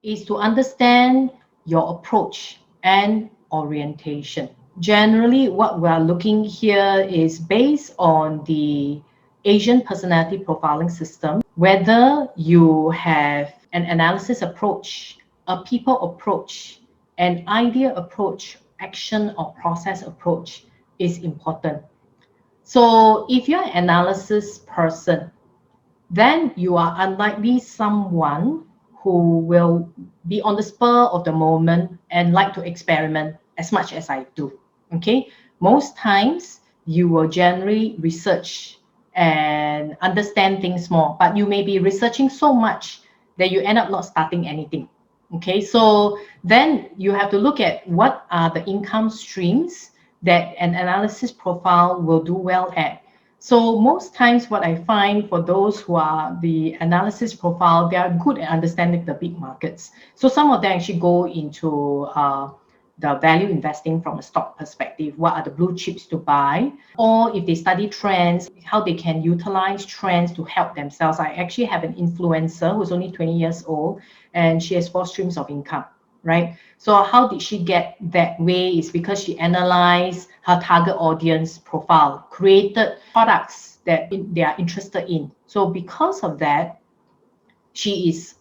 is to understand your approach and orientation. Generally, what we are looking here is based on the Asian personality profiling system, whether you have an analysis approach, a people approach, an idea approach, action or process approach is important. So if you're an analysis person, then you are unlikely someone who will be on the spur of the moment and like to experiment as much as I do. Okay, most times you will generally research and understand things more, but you may be researching so much that you end up not starting anything. Okay, so then you have to look at what are the income streams that an analysis profile will do well at. So most times what I find for those who are the analysis profile, they are good at understanding the big markets. So some of them actually go into the value investing from a stock perspective. What are the blue chips to buy? Or if they study trends, how they can utilize trends to help themselves. I actually have an influencer who's only 20 years old and she has 4 streams of income, right? So how did she get that way is because she analyzed her target audience profile, created products that they are interested in. So because of that, she is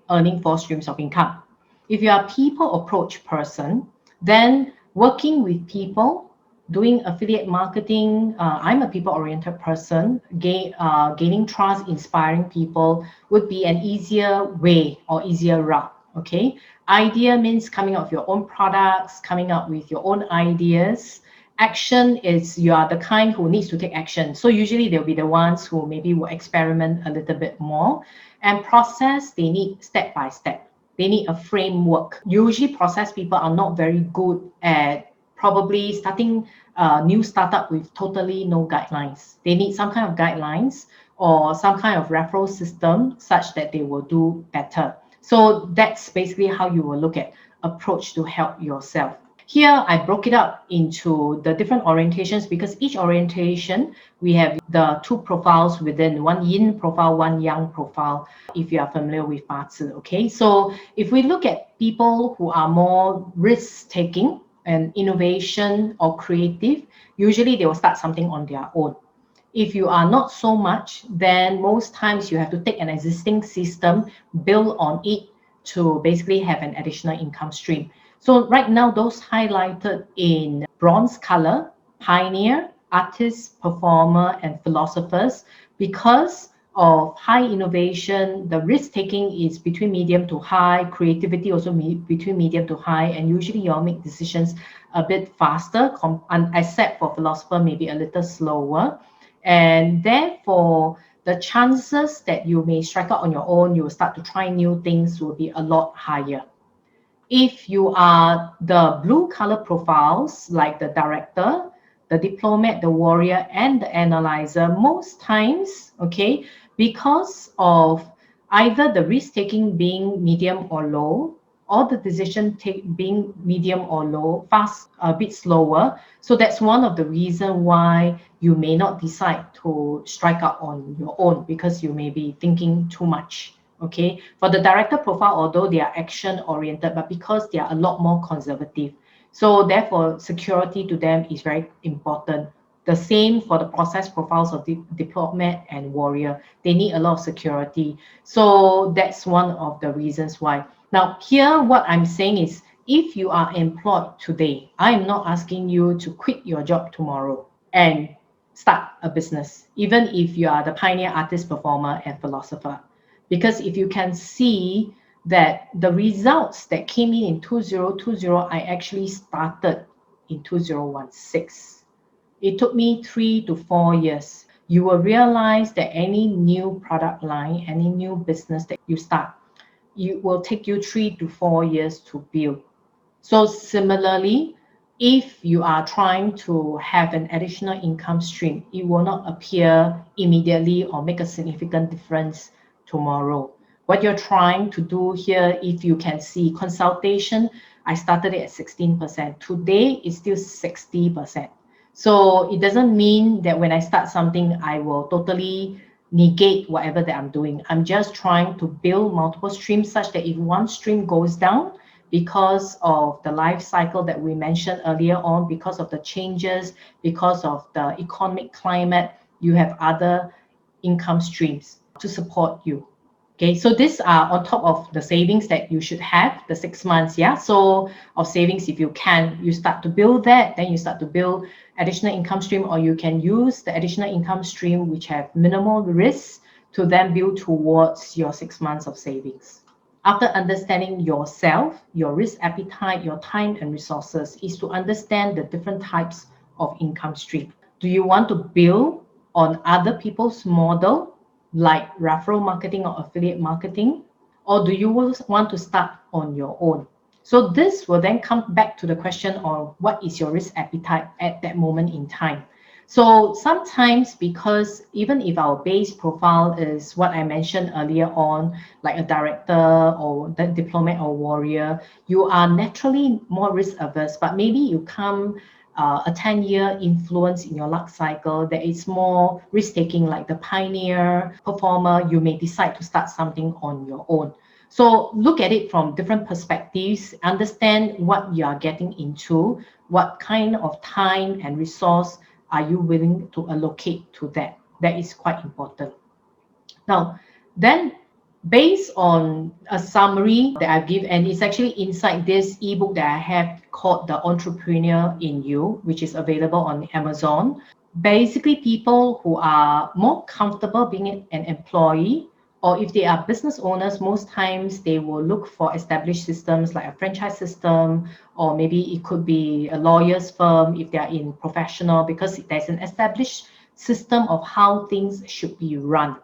earning 4 streams of income. If you are a people approach person, then working with people, doing affiliate marketing, I'm a people oriented person, gaining trust, inspiring people would be an easier way or easier route. Okay, idea means coming up with your own products, coming up with your own ideas. Action is you are the kind who needs to take action. So usually they'll be the ones who maybe will experiment a little bit more. And process, they need step by step. They need a framework. Usually process people are not very good at probably starting a new startup with totally no guidelines. They need some kind of guidelines or some kind of referral system such that they will do better. So that's basically how you will look at approach to help yourself. Here, I broke it up into the different orientations because each orientation, we have the 2 profiles within, one yin profile, one yang profile, if you are familiar with Bazi, okay? So if we look at people who are more risk-taking and innovation or creative, usually they will start something on their own. If you are not so much, then most times you have to take an existing system, build on it to basically have an additional income stream. So right now, those highlighted in bronze color, pioneer, artists, performer, and philosophers, because of high innovation, the risk taking is between medium to high, creativity also between medium to high, and usually you'll make decisions a bit faster, except for philosopher, maybe a little slower. And therefore, the chances that you may strike out on your own, you will start to try new things will be a lot higher. If you are the blue color profiles, like the director, the diplomat, the warrior, and the analyzer, most times, okay, because of either the risk taking being medium or low, or the decision take being medium or low, fast, a bit slower. So that's one of the reasons why you may not decide to strike out on your own because you may be thinking too much. Okay, for the director profile, although they are action oriented, but because they are a lot more conservative, so therefore security to them is very important. The same for the process profiles of diplomat and warrior. They need a lot of security. So that's one of the reasons why. Now here, what I'm saying is, if you are employed today, I am not asking you to quit your job tomorrow and start a business, even if you are the pioneer, artist, performer, and philosopher. Because if you can see that the results that came in 2020, I actually started in 2016. It took me 3 to 4 years. You will realize that any new product line, any new business that you start, it will take you 3 to 4 years to build. So similarly, if you are trying to have an additional income stream, it will not appear immediately or make a significant difference tomorrow. What you're trying to do here, if you can see consultation, I started it at 16%. Today, it's still 60%. So it doesn't mean that when I start something, I will totally negate whatever that I'm doing. I'm just trying to build multiple streams such that if one stream goes down because of the life cycle that we mentioned earlier on, because of the changes, because of the economic climate, you have other income streams to support you. Okay, so these are on top of the savings that you should have, the 6 months, yeah? So of savings, if you can, you start to build that, then you start to build additional income stream, or you can use the additional income stream which have minimal risks to then build towards your 6 months of savings. After understanding yourself, your risk appetite, your time and resources, is to understand the different types of income stream. Do you want to build on other people's model, like referral marketing or affiliate marketing, or do you want to start on your own? So this will then come back to the question of what is your risk appetite at that moment in time. So sometimes, because even if our base profile is what I mentioned earlier on, like a director or the diplomat or warrior, you are naturally more risk averse, but maybe you come a 10-year influence in your luck cycle that is more risk-taking, like the pioneer performer, you may decide to start something on your own. So look at it from different perspectives, understand what you are getting into, what kind of time and resource are you willing to allocate to that. That is quite important. Now, then based on a summary that I give, and it's actually inside this ebook that I have called The Entrepreneur in You, which is available on Amazon. Basically, people who are more comfortable being an employee, or if they are business owners, most times they will look for established systems like a franchise system, or maybe it could be a lawyer's firm if they are in professional, because there's an established system of how things should be run.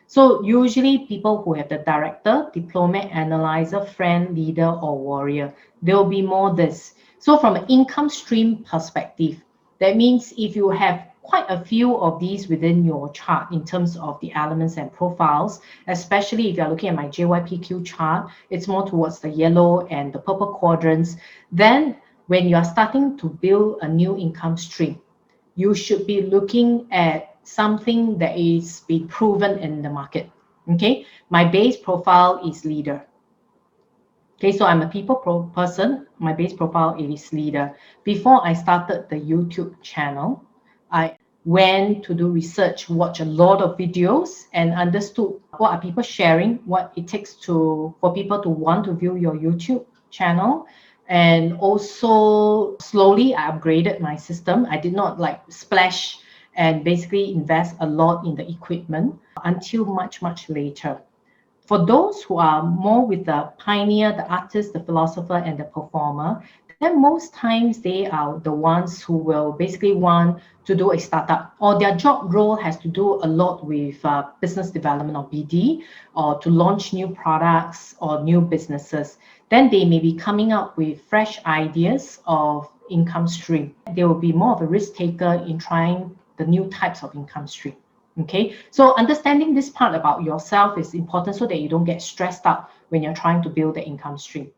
So usually people who have the director, diplomat, analyzer, friend, leader, or warrior, there will be more this. So from an income stream perspective, that means if you have quite a few of these within your chart in terms of the elements and profiles, especially if you're looking at my JYPQ chart, it's more towards the yellow and the purple quadrants. Then when you're starting to build a new income stream, you should be looking at something that is being proven in the market. Okay, my base profile is leader. Okay, so I'm a people person. My base profile is leader. Before I started the YouTube channel, I went to do research, watch a lot of videos, and understood what are people sharing, what it takes for people to want to view your YouTube channel. And also slowly I upgraded my system. I did not like splash and basically invest a lot in the equipment until much later. For those who are more with the pioneer, the artist, the philosopher, and the performer, then most times they are the ones who will basically want to do a startup, or their job role has to do a lot with business development or BD, or to launch new products or new businesses. Then they may be coming up with fresh ideas of income stream. They will be more of a risk taker in trying the new types of income stream. Okay, so understanding this part about yourself is important so that you don't get stressed out when you're trying to build the income stream.